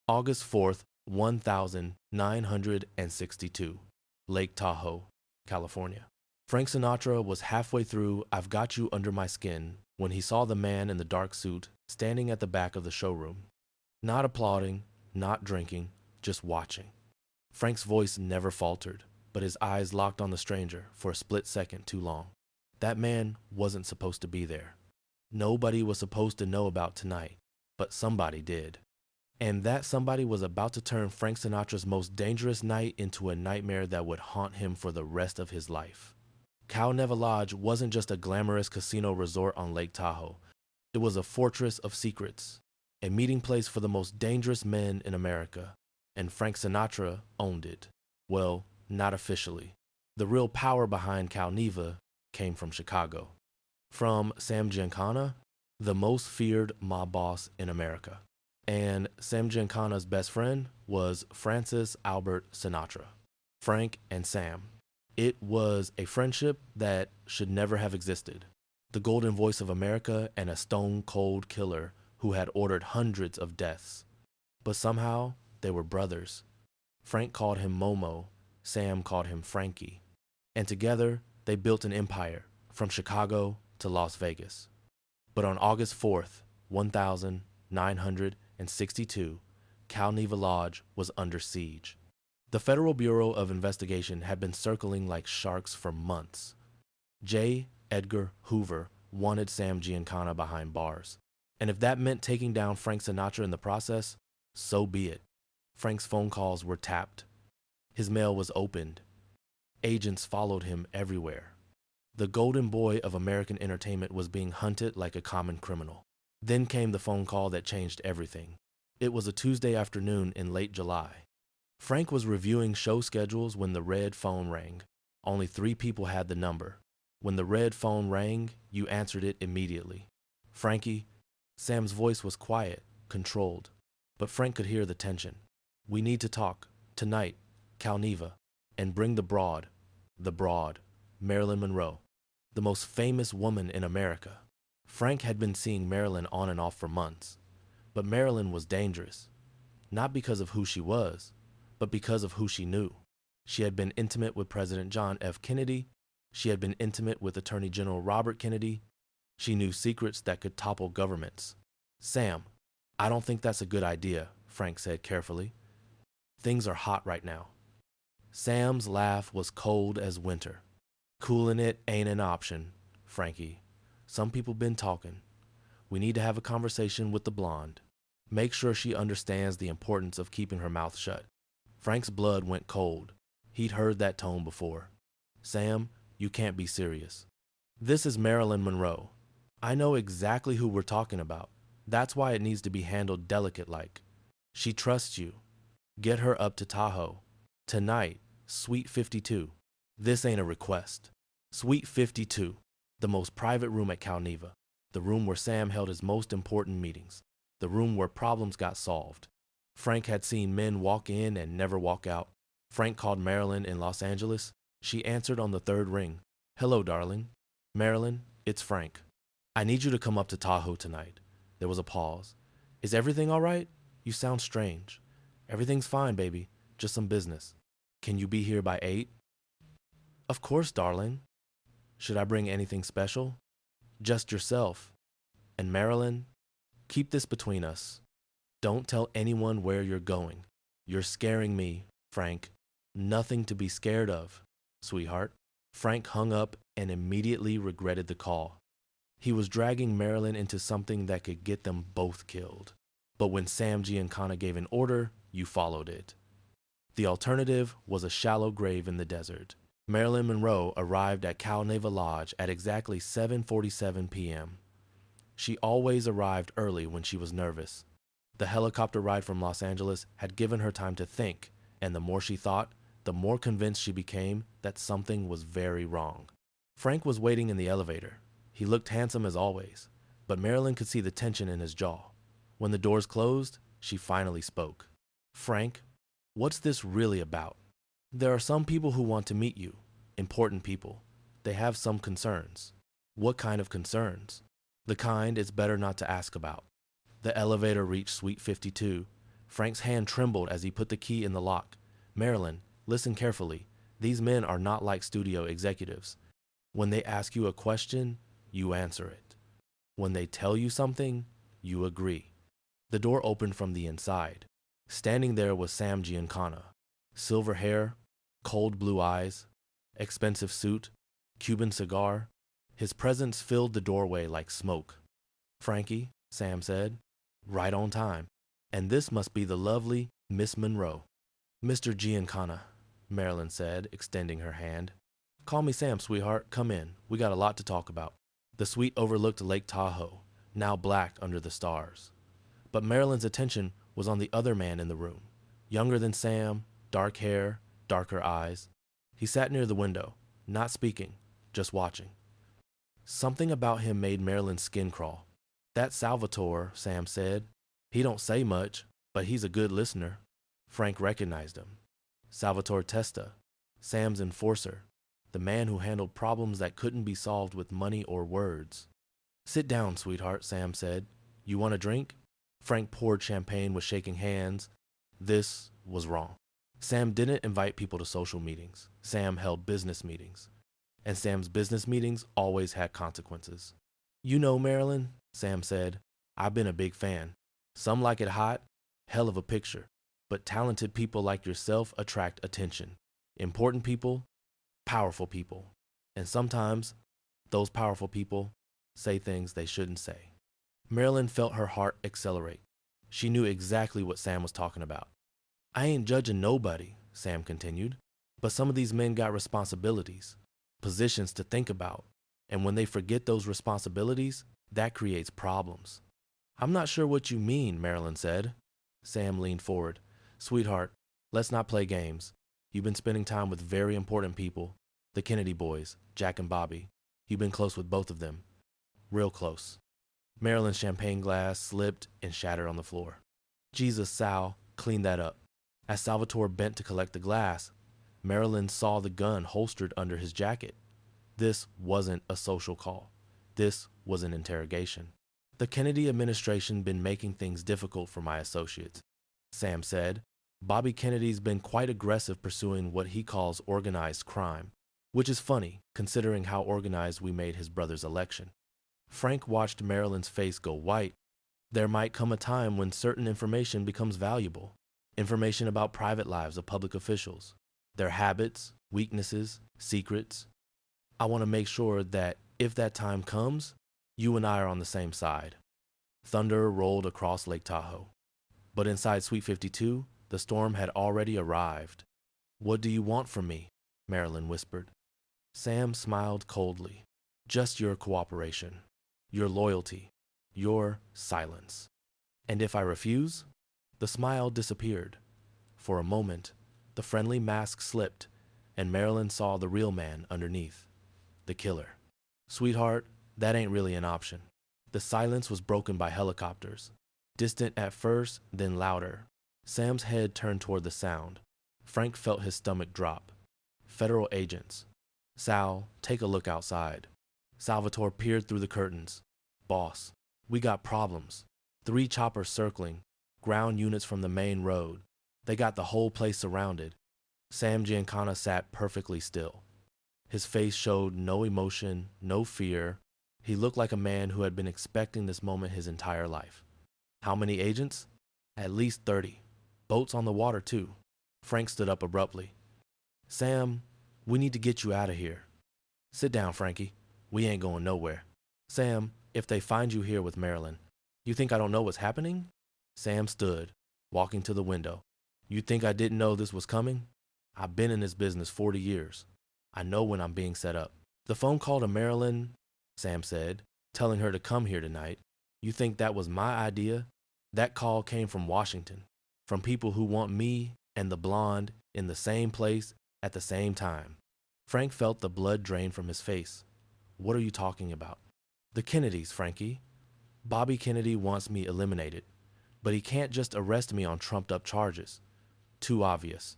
August 4th, 1962, Lake Tahoe, California. Frank Sinatra was halfway through I've Got You Under My Skin when he saw the man in the dark suit standing at the back of the showroom. Not applauding, not drinking, just watching. Frank's voice never faltered, but his eyes locked on the stranger for a split second too long. That man wasn't supposed to be there. Nobody was supposed to know about tonight, but somebody did. And that somebody was about to turn Frank Sinatra's most dangerous night into a nightmare that would haunt him for the rest of his life. Cal-Neva Lodge wasn't just a glamorous casino resort on Lake Tahoe. It was a fortress of secrets, a meeting place for the most dangerous men in America, and Frank Sinatra owned it. Well, not officially. The real power behind Cal-Neva came from Chicago. From Sam Giancana, the most feared mob boss in America. And Sam Giancana's best friend was Francis Albert Sinatra. Frank and Sam. It was a friendship that should never have existed. The golden voice of America and a stone-cold killer who had ordered hundreds of deaths. But somehow, they were brothers. Frank called him Momo, Sam called him Frankie. And together, they built an empire from Chicago to Las Vegas. But on August 4th, 1962, Cal-Neva Lodge was under siege. The Federal Bureau of Investigation had been circling like sharks for months. J. Edgar Hoover wanted Sam Giancana behind bars. And if that meant taking down Frank Sinatra in the process, so be it. Frank's phone calls were tapped. His mail was opened. Agents followed him everywhere. The golden boy of American entertainment was being hunted like a common criminal. Then came the phone call that changed everything. It was a Tuesday afternoon in late July. Frank was reviewing show schedules when the red phone rang. Only 3 people had the number. When the red phone rang, you answered it immediately. Frankie. Sam's voice was quiet, controlled, but Frank could hear the tension. We need to talk, tonight, Cal-Neva, and bring the broad, Marilyn Monroe, the most famous woman in America. Frank had been seeing Marilyn on and off for months, but Marilyn was dangerous, not because of who she was, but because of who she knew. She had been intimate with President John F. Kennedy. She had been intimate with Attorney General Robert Kennedy. She knew secrets that could topple governments. Sam, I don't think that's a good idea, Frank said carefully. Things are hot right now. Sam's laugh was cold as winter. Cooling it ain't an option, Frankie. Some people been talking. We need to have a conversation with the blonde. Make sure she understands the importance of keeping her mouth shut. Frank's blood went cold. He'd heard that tone before. Sam, you can't be serious. This is Marilyn Monroe. I know exactly who we're talking about. That's why it needs to be handled delicate-like. She trusts you. Get her up to Tahoe. Tonight, Suite 52. This ain't a request. Suite 52, the most private room at Cal-Neva. The room where Sam held his most important meetings. The room where problems got solved. Frank had seen men walk in and never walk out. Frank called Marilyn in Los Angeles. She answered on the 3rd ring. Hello, darling. Marilyn, it's Frank. I need you to come up to Tahoe tonight. There was a pause. Is everything all right? You sound strange. Everything's fine, baby. Just some business. Can you be here by 8? Of course, darling. Should I bring anything special? Just yourself. And Marilyn, keep this between us. Don't tell anyone where you're going. You're scaring me, Frank. Nothing to be scared of, sweetheart. Frank hung up and immediately regretted the call. He was dragging Marilyn into something that could get them both killed. But when Sam Giancana gave an order, you followed it. The alternative was a shallow grave in the desert. Marilyn Monroe arrived at Cal-Neva Lodge at exactly 7:47 p.m. She always arrived early when she was nervous. The helicopter ride from Los Angeles had given her time to think, and the more she thought, the more convinced she became that something was very wrong. Frank was waiting in the elevator. He looked handsome as always, but Marilyn could see the tension in his jaw. When the doors closed, she finally spoke. Frank, what's this really about? There are some people who want to meet you, important people. They have some concerns. What kind of concerns? The kind it's better not to ask about. The elevator reached Suite 52. Frank's hand trembled as he put the key in the lock. Marilyn, listen carefully. These men are not like studio executives. When they ask you a question, you answer it. When they tell you something, you agree. The door opened from the inside. Standing there was Sam Giancana. Silver hair, cold blue eyes, expensive suit, Cuban cigar. His presence filled the doorway like smoke. "Frankie," Sam said, "right on time. And this must be the lovely Miss Monroe." "Mr. Giancana," Marilyn said, extending her hand. "Call me Sam, sweetheart. Come in. We got a lot to talk about." The suite overlooked Lake Tahoe, now black under the stars. But Marilyn's attention was on the other man in the room. Younger than Sam, dark hair, darker eyes. He sat near the window, not speaking, just watching. Something about him made Marilyn's skin crawl. "That's Salvatore," Sam said. "He don't say much, but he's a good listener." Frank recognized him. Salvatore Testa, Sam's enforcer, the man who handled problems that couldn't be solved with money or words. "Sit down, sweetheart," Sam said. "You want a drink?" Frank poured champagne with shaking hands. This was wrong. Sam didn't invite people to social meetings. Sam held business meetings. And Sam's business meetings always had consequences. "You know, Marilyn," Sam said, "I've been a big fan. Some like it hot, hell of a picture. But talented people like yourself attract attention. Important people, powerful people. And sometimes those powerful people say things they shouldn't say." Marilyn felt her heart accelerate. She knew exactly what Sam was talking about. "I ain't judging nobody," Sam continued, "but some of these men got responsibilities, positions to think about, and when they forget those responsibilities, that creates problems." "I'm not sure what you mean," Marilyn said. Sam leaned forward. "Sweetheart, let's not play games. You've been spending time with very important people, the Kennedy boys, Jack and Bobby. You've been close with both of them. Real close." Marilyn's champagne glass slipped and shattered on the floor. "Jesus, Sal, clean that up." As Salvatore bent to collect the glass, Marilyn saw the gun holstered under his jacket. This wasn't a social call. This was an interrogation. "The Kennedy administration been making things difficult for my associates," Sam said. "Bobby Kennedy's been quite aggressive pursuing what he calls organized crime, which is funny considering how organized we made his brother's election." Frank watched Marilyn's face go white. There might come a time when certain information becomes valuable. Information about private lives of public officials, their habits, weaknesses, secrets. "I want to make sure that if that time comes, you and I are on the same side." Thunder rolled across Lake Tahoe. But inside Suite 52, the storm had already arrived. "What do you want from me?" Marilyn whispered. Sam smiled coldly. "Just your cooperation. Your loyalty, your silence. And if I refuse?" The smile disappeared. For a moment, the friendly mask slipped, and Marilyn saw the real man underneath, the killer. "Sweetheart, that ain't really an option." The silence was broken by helicopters, distant at first, then louder. Sam's head turned toward the sound. Frank felt his stomach drop. Federal agents. "Sal, take a look outside." Salvatore peered through the curtains. "Boss, we got problems. 3 choppers circling, ground units from the main road. They got the whole place surrounded." Sam Giancana sat perfectly still. His face showed no emotion, no fear. He looked like a man who had been expecting this moment his entire life. "How many agents?" "At least 30. Boats on the water, too." Frank stood up abruptly. "Sam, we need to get you out of here." "Sit down, Frankie. We ain't going nowhere." "Sam, if they find you here with Marilyn, you think I don't know what's happening?" Sam stood, walking to the window. "You think I didn't know this was coming? I've been in this business 40 years. I know when I'm being set up." "The phone call to Marilyn," Sam said, "telling her to come here tonight. You think that was my idea? That call came from Washington, from people who want me and the blonde in the same place at the same time." Frank felt the blood drain from his face. "What are you talking about?" "The Kennedys, Frankie. Bobby Kennedy wants me eliminated, but he can't just arrest me on trumped-up charges. Too obvious.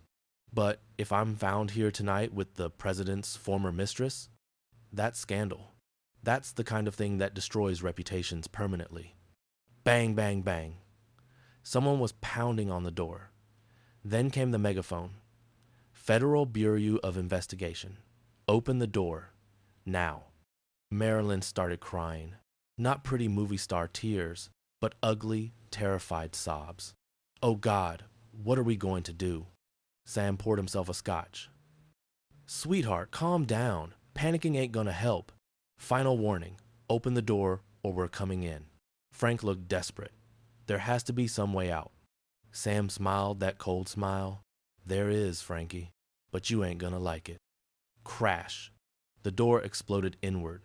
But if I'm found here tonight with the president's former mistress, that's scandal. That's the kind of thing that destroys reputations permanently." Bang, bang, bang. Someone was pounding on the door. Then came the megaphone. Federal Bureau of Investigation. Open the door. Now. Marilyn started crying. Not pretty movie star tears, but ugly, terrified sobs. Oh God, what are we going to do? Sam poured himself a scotch. Sweetheart, calm down. Panicking ain't gonna help. Final warning. Open the door or we're coming in. Frank looked desperate. There has to be some way out. Sam smiled that cold smile. There is, Frankie, but you ain't gonna like it. Crash. The door exploded inward.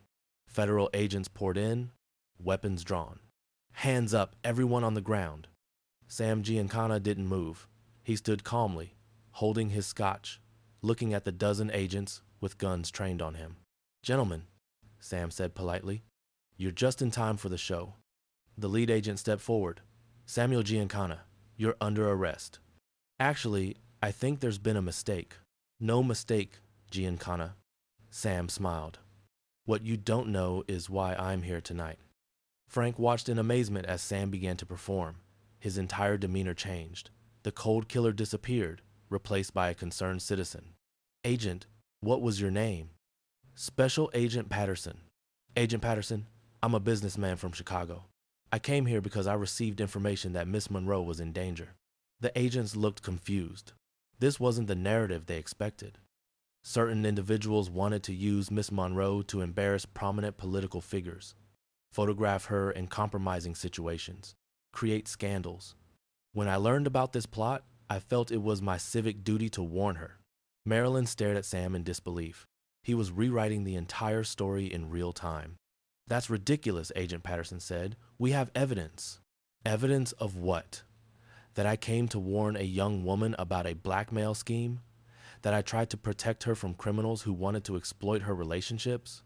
Federal agents poured in, weapons drawn. Hands up, everyone on the ground. Sam Giancana didn't move. He stood calmly, holding his scotch, looking at the dozen agents with guns trained on him. Gentlemen, Sam said politely, you're just in time for the show. The lead agent stepped forward. Samuel Giancana, you're under arrest. Actually, I think there's been a mistake. No mistake, Giancana. Sam smiled. What you don't know is why I'm here tonight. Frank watched in amazement as Sam began to perform. His entire demeanor changed. The cold killer disappeared, replaced by a concerned citizen. Agent, what was your name? Special Agent Patterson. Agent Patterson, I'm a businessman from Chicago. I came here because I received information that Miss Monroe was in danger. The agents looked confused. This wasn't the narrative they expected. Certain individuals wanted to use Miss Monroe to embarrass prominent political figures, photograph her in compromising situations, create scandals. When I learned about this plot, I felt it was my civic duty to warn her. Marilyn stared at Sam in disbelief. He was rewriting the entire story in real time. That's ridiculous, Agent Patterson said. We have evidence. Evidence of what? That I came to warn a young woman about a blackmail scheme? That I tried to protect her from criminals who wanted to exploit her relationships?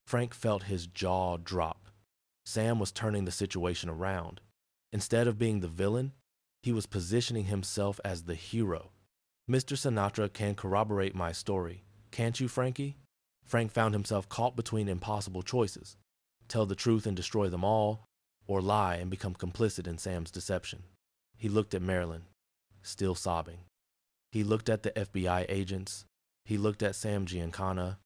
Frank felt his jaw drop. Sam was turning the situation around. Instead of being the villain, he was positioning himself as the hero. Mr. Sinatra can corroborate my story. Can't you, Frankie? Frank found himself caught between impossible choices. Tell the truth and destroy them all, or lie and become complicit in Sam's deception. He looked at Marilyn, still sobbing. He looked at the FBI agents. He looked at Sam Giancana.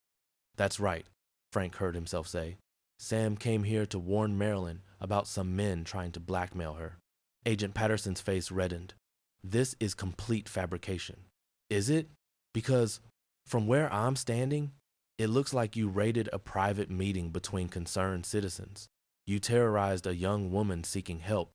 That's right, Frank heard himself say. Sam came here to warn Marilyn about some men trying to blackmail her. Agent Patterson's face reddened. This is complete fabrication. Is it? Because from where I'm standing, it looks like you raided a private meeting between concerned citizens. You terrorized a young woman seeking help.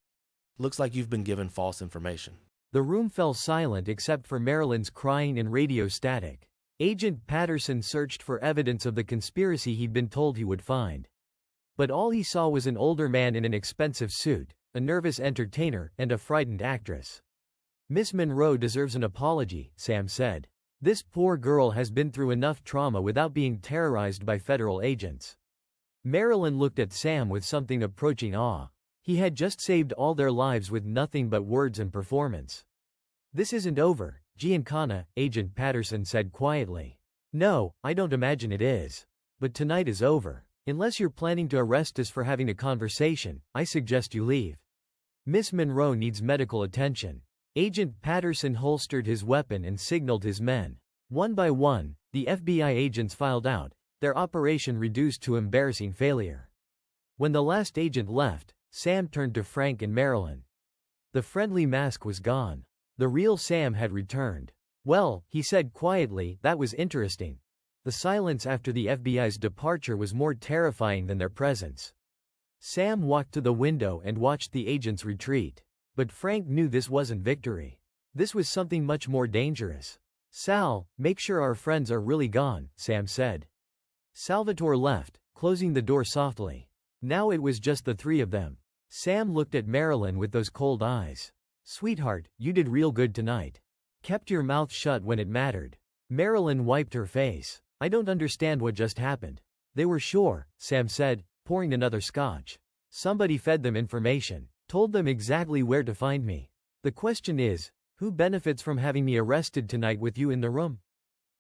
Looks like you've been given false information. The room fell silent except for Marilyn's crying and radio static. Agent Patterson searched for evidence of the conspiracy he'd been told he would find. But all he saw was an older man in an expensive suit, a nervous entertainer, and a frightened actress. Miss Monroe deserves an apology, Sam said. This poor girl has been through enough trauma without being terrorized by federal agents. Marilyn looked at Sam with something approaching awe. He had just saved all their lives with nothing but words and performance. This isn't over, Giancana, Agent Patterson said quietly. No, I don't imagine it is. But tonight is over. Unless you're planning to arrest us for having a conversation, I suggest you leave. Miss Monroe needs medical attention. Agent Patterson holstered his weapon and signaled his men. One by one, the FBI agents filed out, their operation reduced to embarrassing failure. When the last agent left, Sam turned to Frank and Marilyn. The friendly mask was gone. The real Sam had returned. Well, he said quietly, that was interesting. The silence after the FBI's departure was more terrifying than their presence. Sam walked to the window and watched the agents retreat. But Frank knew this wasn't victory. This was something much more dangerous. Sal, make sure our friends are really gone, Sam said. Salvatore left, closing the door softly. Now it was just the three of them. Sam looked at Marilyn with those cold eyes. Sweetheart, you did real good tonight. Kept your mouth shut when it mattered. Marilyn wiped her face. I don't understand what just happened. They were sure, Sam said, pouring another scotch. Somebody fed them information. Told them exactly where to find me. The question is, who benefits from having me arrested tonight with you in the room?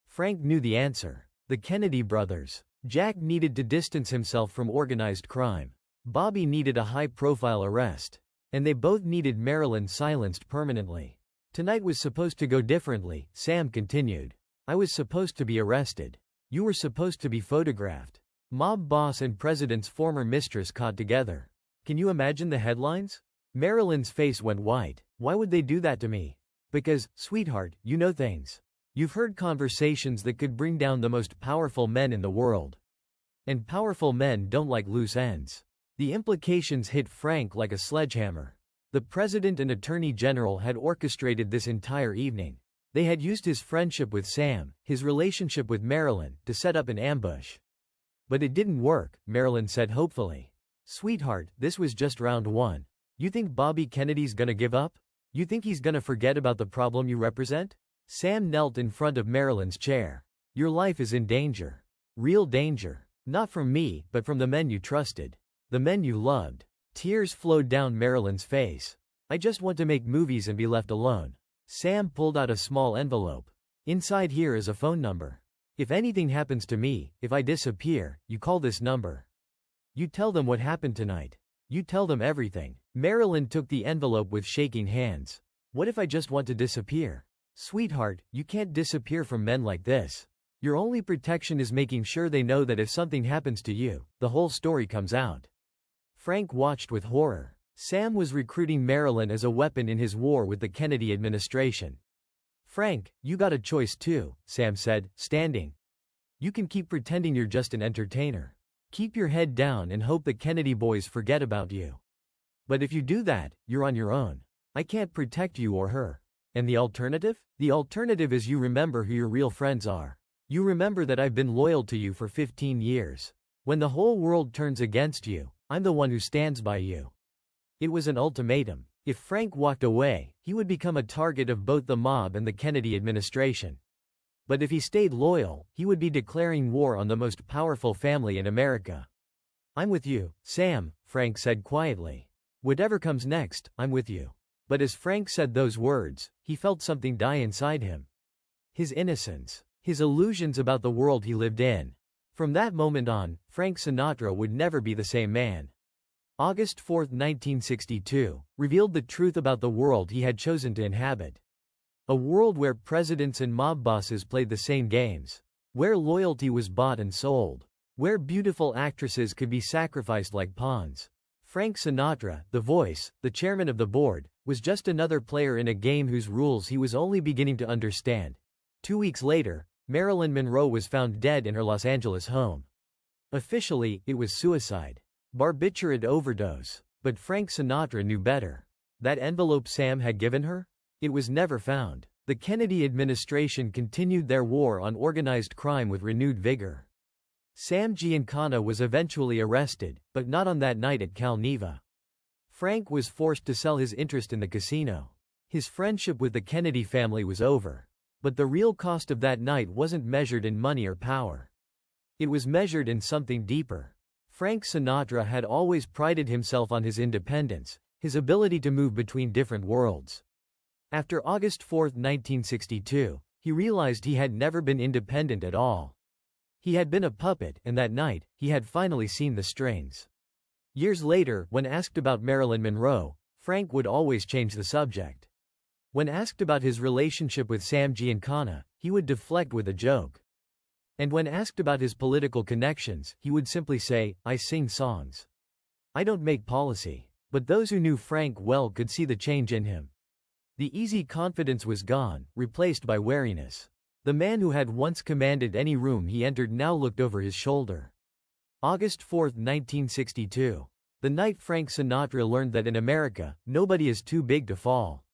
Frank knew the answer. The Kennedy brothers. Jack needed to distance himself from organized crime. Bobby needed a high-profile arrest. And they both needed Marilyn silenced permanently. Tonight was supposed to go differently, Sam continued. I was supposed to be arrested. You were supposed to be photographed. Mob boss and president's former mistress caught together. Can you imagine the headlines? Marilyn's face went white. Why would they do that to me? Because, sweetheart, you know things. You've heard conversations that could bring down the most powerful men in the world. And powerful men don't like loose ends. The implications hit Frank like a sledgehammer. The president and attorney general had orchestrated this entire evening. They had used his friendship with Sam, his relationship with Marilyn, to set up an ambush. But it didn't work, Marilyn said hopefully. Sweetheart, this was just round one. You think Bobby Kennedy's gonna give up? You think he's gonna forget about the problem you represent? Sam knelt in front of Marilyn's chair. Your life is in danger. Real danger. Not from me, but from the men you trusted. The men you loved. Tears flowed down Marilyn's face. I just want to make movies and be left alone. Sam pulled out a small envelope. Inside here is a phone number. If anything happens to me, if I disappear, you call this number. You tell them what happened tonight. You tell them everything. Marilyn took the envelope with shaking hands. What if I just want to disappear? Sweetheart, you can't disappear from men like this. Your only protection is making sure they know that if something happens to you, the whole story comes out. Frank watched with horror. Sam was recruiting Marilyn as a weapon in his war with the Kennedy administration. Frank, you got a choice too, Sam said, standing. You can keep pretending you're just an entertainer. Keep your head down and hope the Kennedy boys forget about you. But if you do that, you're on your own. I can't protect you or her. And the alternative? The alternative is you remember who your real friends are. You remember that I've been loyal to you for 15 years. When the whole world turns against you, I'm the one who stands by you. It was an ultimatum. If Frank walked away, he would become a target of both the mob and the Kennedy administration. But if he stayed loyal, he would be declaring war on the most powerful family in America. I'm with you, Sam, Frank said quietly. Whatever comes next, I'm with you. But as Frank said those words, he felt something die inside him. His innocence. His illusions about the world he lived in. From that moment on, Frank Sinatra would never be the same man. August 4, 1962, revealed the truth about the world he had chosen to inhabit. A world where presidents and mob bosses played the same games. Where loyalty was bought and sold. Where beautiful actresses could be sacrificed like pawns. Frank Sinatra, the voice, the chairman of the board, was just another player in a game whose rules he was only beginning to understand. 2 weeks later, Marilyn Monroe was found dead in her Los Angeles home. Officially, it was suicide. Barbiturate overdose. But Frank Sinatra knew better. That envelope Sam had given her? It was never found. The Kennedy administration continued their war on organized crime with renewed vigor. Sam Giancana was eventually arrested, but not on that night at Cal-Neva. Frank was forced to sell his interest in the casino. His friendship with the Kennedy family was over. But the real cost of that night wasn't measured in money or power. It was measured in something deeper. Frank Sinatra had always prided himself on his independence, his ability to move between different worlds. After August 4, 1962, he realized he had never been independent at all. He had been a puppet, and that night, he had finally seen the strings. Years later, when asked about Marilyn Monroe, Frank would always change the subject. When asked about his relationship with Sam Giancana, he would deflect with a joke. And when asked about his political connections, he would simply say, I sing songs. I don't make policy. But those who knew Frank well could see the change in him. The easy confidence was gone, replaced by wariness. The man who had once commanded any room he entered now looked over his shoulder. August 4, 1962. The night Frank Sinatra learned that in America, nobody is too big to fall.